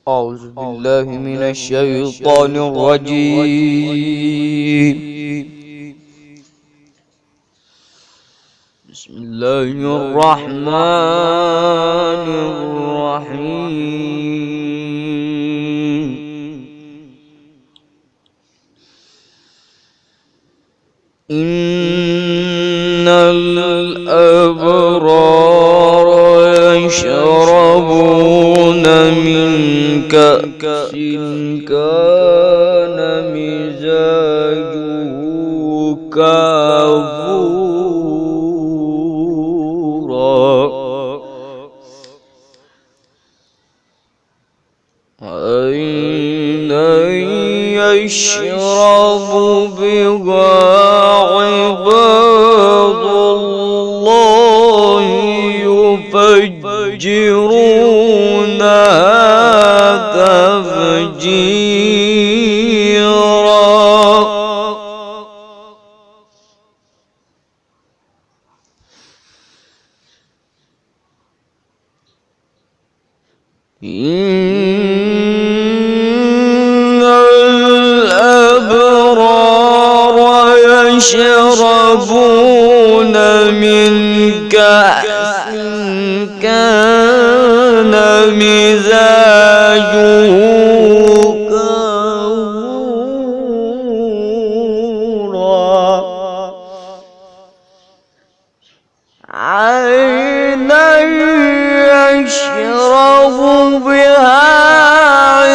أعوذ بالله من الشيطان الرجيم. بسم الله الرحمن الرحيم. إن الأبرار يشربون من كأس كان مزاجه كافورا عينا يشرب بها عباد الله يفجرونها تفجيرا. إن الأبرار يشربون من كأس كان مزاجه كافورا عينا يشرب بها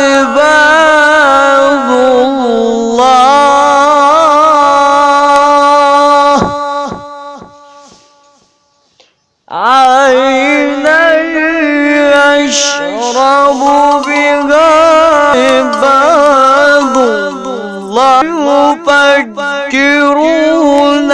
عباد الله عينا يشرب بها عباد الله يفجرون